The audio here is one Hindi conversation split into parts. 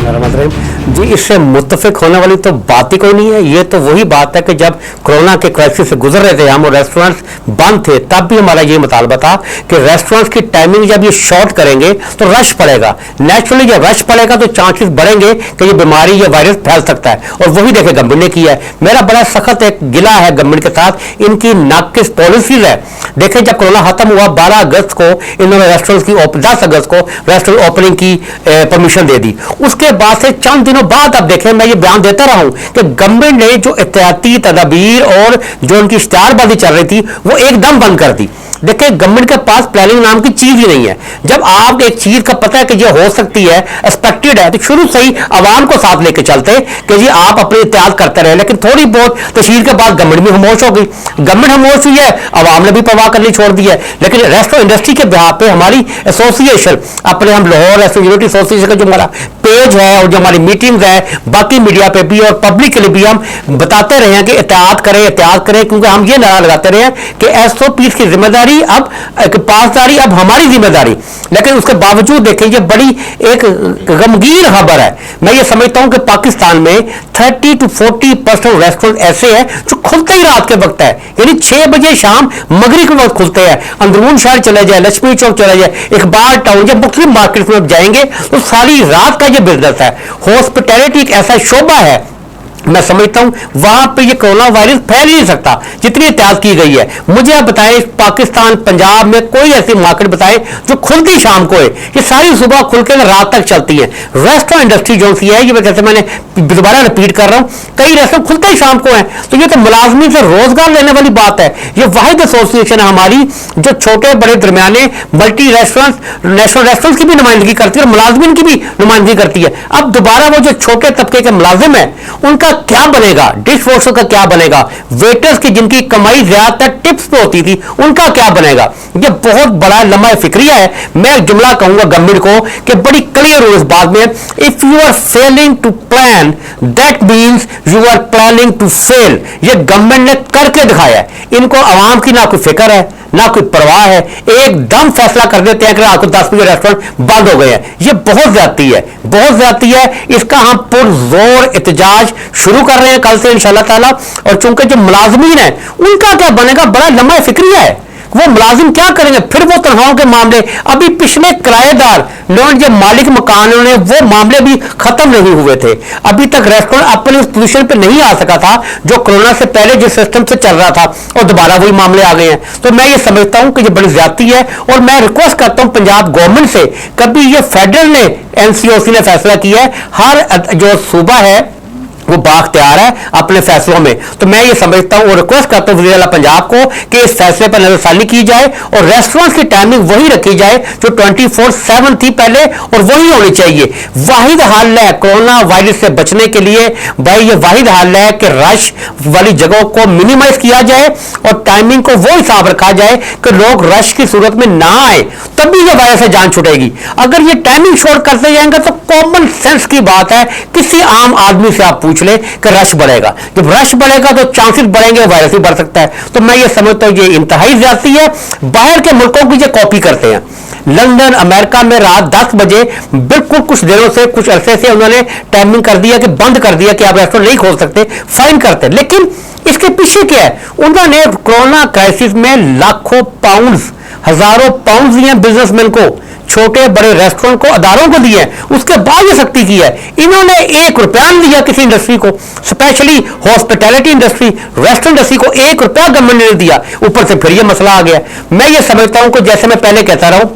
जी, इससे मुत्तफिक होने वाली तो बात ही कोई नहीं है। ये तो वही बात है कि जब कोरोना के क्राइसिस से गुजर रहे थे हम और रेस्टोरेंट्स बंद थे, तब भी हमारा ये मुतालबा था कि रेस्टोरेंट्स की टाइमिंग जब ये शॉर्ट करेंगे तो रश पड़ेगा। नेचुरली जब रश पड़ेगा तो चांसेस बढ़ेंगे कि ये बीमारी, ये वायरस फैल सकता है। और वही देखे गवर्नमेंट ने किया है। मेरा बड़ा सख्त एक गिला है गवर्नमेंट के साथ, इनकी नाकिस पॉलिसीज है। देखें, जब कोरोना खत्म हुआ 12 अगस्त को इन्होंने रेस्टोरेंट्स की 10 अगस्त को रेस्टोरेंट ओपनिंग की परमिशन दे दी। उसके बाद से चंद दिनों बाद अब देखें, मैं ये बयान देता रहा हूं कि गवर्नमेंट ने जो एहतियाती तदाबीर और जो उनकी इश्तिहारबाजी चल रही थी वो एकदम बंद कर दी। देखिए, गवर्नमेंट के पास प्लानिंग नाम की चीज ही नहीं है। जब आप एक चीज का पता है कि ये हो सकती है, एक्सपेक्टेड है, तो शुरू से ही आवाम को साथ लेके चलते कि जी आप अपनी एहतियात करते रहे। लेकिन थोड़ी बहुत तशहीर के बाद गवर्नमेंट भी खामोश हो गई। गवर्नमेंट खामोश हुई है, आवाम ने भी परवाह करनी छोड़ दी है। लेकिन रेस्टोरेंट इंडस्ट्री के बिहार पे हमारी एसोसिएशन, अपने हम लाहौर यूनिटी एसोसिएशन का जो हमारा पेज है और जो हमारी मीटिंग है, बाकी मीडिया पे भी और पब्लिक के लिए भी हम बताते रहे हैं कि एहतियात करें, क्योंकि हम ये नारा लगाते रहे हैं कि एसओपी की जिम्मेदारी अब पासदारी अब हमारी जिम्मेदारी। लेकिन उसके बावजूद देखें, ये बड़ी एक गमगीन खबर है। मैं ये समझता हूं कि पाकिस्तान में 30 to 40% रेस्टोरेंट ऐसे हैं जो खुलते ही रात के वक्त है, यानी 6 बजे शाम मगरिब के वक्त खुलते हैं। अंदरून शहर चले जाए, लक्ष्मी चौक चले जाए, इकबाल टाउन या मुख्तलिफ मार्केट में जाएंगे तो सारी रात का ये बिजनेस है। हॉस्पिटैलिटी एक ऐसा शोबा है, मैं समझता हूं वहां पे ये कोरोना वायरस फैल नहीं सकता जितनी एहतियात की गई है। मुझे आप बताएं, पाकिस्तान पंजाब में कोई ऐसी मार्केट बताएं जो खुलती शाम को है। ये सारी सुबह खुल के रात तक चलती है। रेस्टोरेंट इंडस्ट्री जो सी है, ये जैसे मैंने दोबारा रिपीट कर रहा हूं, कई रेस्टोरेंट खुलते ही शाम को है। तो ये तो मुलाजमी से रोजगार लेने वाली बात है। ये वाहिद एसोसिएशन है हमारी जो छोटे बड़े दरमियाने मल्टी रेस्टोरेंट, नेशनल रेस्टोरेंट की भी नुमाइंदगी करती है और मुलाजमीन की भी नुमाइंदगी करती है। अब दोबारा वो जो छोटे तबके के मुलाजिम है उनका क्या बनेगा, डिश वॉशर का क्या बनेगा, वेटर्स की जिनकी कमाई ज्यादातर टिप्स पे होती थी उनका क्या बनेगा। ये बहुत बड़ा लम्हा फिक्रिया है। मैं एक जुमला कहूंगा गवर्नमेंट को कि बड़ी क्लियर हो इस बात में, if you are failing to plan that means you are planning to fail. ये गवर्नमेंट ने करके दिखाया है। इनको आवाम की ना कोई फिक्र है ना कोई परवाह है, एकदम फैसला कर देते हैं कि रात को 10 बजे रेस्टोरेंट बंद हो गए हैं। ये बहुत ज्यादती है, बहुत ज्यादती है। इसका हम पुरजोर एहतजाज शुरू कर रहे हैं कल से इंशाल्लाह ताला। और चूंकि जो मुलाजमीन है उनका क्या बनेगा, बड़ा लम्हा फिक्रिया है। वो मुलाजिम क्या करेंगे, फिर वो तनख्वाहों के मामले, अभी पिछले किराएदार लोग जो मालिक मकान ने वो मामले भी खत्म नहीं हुए थे। अभी तक रेस्टोरेंट अपने उस पोजीशन पे नहीं आ सका था जो कोरोना से पहले जिस सिस्टम से चल रहा था, और दोबारा वही मामले आ गए हैं। तो मैं ये समझता हूं कि ये बड़ी ज्यादती है। और मैं रिक्वेस्ट करता हूं पंजाब गवर्नमेंट से, कभी ये फेडरल ने एनसीओसी ने फैसला किया है, हर जो सूबा है वो बाख्तियार है अपने फैसलों में। तो मैं ये समझता हूं और रिक्वेस्ट करता हूं वज़ीर-ए-आला पंजाब को कि इस फैसले पर नजरसानी की जाए और रेस्टोरेंट्स की टाइमिंग वही रखी जाए जो 24/7 थी पहले, और वही होनी चाहिए। वाहिद हल है कोरोना वायरस से बचने के लिए भाई, ये वाहिद हल है कि रश वाली जगहों को मिनिमाइज किया जाए और टाइमिंग को वो हिसाब रखा जाए कि लोग रश की सूरत में ना आए, तभी ये वायरस से जान छूटेगी। अगर ये टाइमिंग शॉर्ट करते जाएंगे तो कॉमन सेंस की बात है, किसी आम आदमी से आप पूछ ले कि रश बढ़ेगा। जब रश बढ़ेगा तो चांसेस बढ़ेंगे, वायरस भी बढ़ सकता है। तो मैं ये समझता हूं ये इंतहाई ज्यादती है। बाहर के मुल्कों की ये कॉपी करते हैं। लंदन, अमेरिका में रात 10 बजे बिल्कुल कुछ दिनों से, कुछ अरसे से उन्होंने टाइमिंग कर दिया कि बंद कर दिया कि आप रेस्टोरेंट नहीं खोल सकते, फाइन करते। लेकिन इसके पीछे क्या है, उन्होंने कोरोना क्राइसिस में लाखों पाउंड्स, हजारों पाउंड्स दिए बिजनेसमैन को, छोटे बड़े रेस्टोरेंट को, अदारों को दिए। उसके बाद ये सख्ती की है। इन्होंने 1 रुपया नहीं दिया किसी इंडस्ट्री को, specially hospitality industry, restaurant industry को 1 रुपया गवर्नमेंट ने दिया। ऊपर से फिर ये मसला आ गया। मैं ये समझता हूं कि जैसे मैं पहले कहता रहा हूं,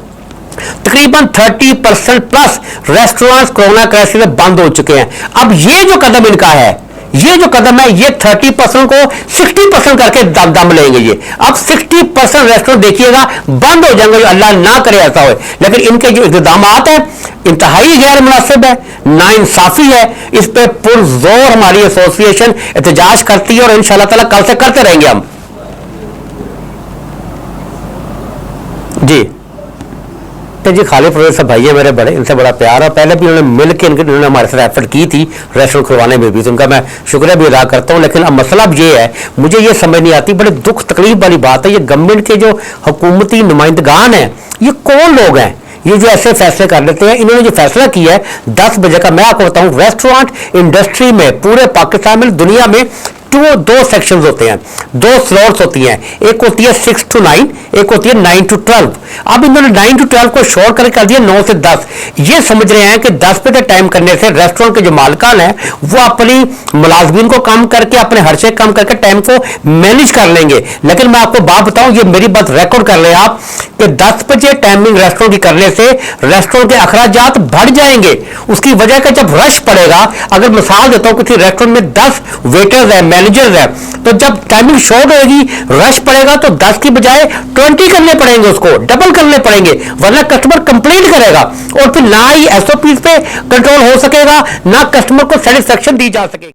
तकरीबन 30% प्लस रेस्टोरेंट्स कोरोना क्राइसिस में बंद हो चुके हैं। अब ये जो कदम इनका है, ये जो कदम है, ये 30% को 60% करके दम लेंगे। ये अब 60% रेस्टोरेंट देखिएगा बंद हो जाएंगे, अल्लाह ना करे ऐसा हो। लेकिन इनके जो इक़दाम है इंतहाई गैर मुनासिब है, नाइंसाफी है। इस पे पुरजोर हमारी एसोसिएशन एहतजाज करती है और इंशाल्लाह ताला कल से करते रहेंगे हम। जी जी, खालिद प्रोफेसर भाई है मेरे बड़े, इनसे बड़ा प्यार है। पहले भी उन्होंने मिल के इन्होंने हमारे साथ एफर्ट की थी रेस्टोरेंट खुलवाने में भी, तो उनका मैं शुक्रिया भी अदा करता हूँ। लेकिन अब मसला अब ये है, मुझे ये समझ नहीं आती, बड़े दुख तकलीफ वाली बात है, ये गवर्नमेंट के जो हुकूमती नुमाइंदगान हैं ये कौन लोग हैं, ये जो ऐसे फैसले कर लेते हैं, इन्होंने जो फैसला किया है 10 बजे का, मैं आपको बताऊं रेस्टोरेंट इंडस्ट्री में पूरे पाकिस्तान में, दुनिया में दो सेक्शंस होते हैं, 2 स्लॉट्स होती हैं, एक होती है 6 to 9, एक होती है 9 to 12। अब इन्होंने 9 to 12 को शॉर्ट करके कर दिया 9 से 10। ये समझ रहे हैं कि 10 बजे टाइम करने से रेस्टोरेंट के जो मालिकान है वो अपनी मुलाजमीन को काम करके, अपने हर्षे काम करके टाइम को मैनेज कर लेंगे। लेकिन मैं आपको बात बताऊं, ये मेरी बात रिकॉर्ड कर ले आप, कि 10 बजे टाइमिंग रेस्टोरेंट की करने से रेस्टोरेंट के अखराजात बढ़ जाएंगे। उसकी वजह का जब रश पड़ेगा, अगर मिसाल देता हूं किसी रेस्टोरेंट में 10 वेटर्स है, मैनेजर्स है, तो जब टाइमिंग शॉर्ट होगी, रश पड़ेगा, तो 10 की बजाय 20 करने पड़ेंगे, उसको डबल करने पड़ेंगे, वरना कस्टमर कंप्लेंट करेगा और फिर ना ही एसओपी पे कंट्रोल हो सकेगा, ना कस्टमर को सेटिस्फेक्शन दी जा सकेगी।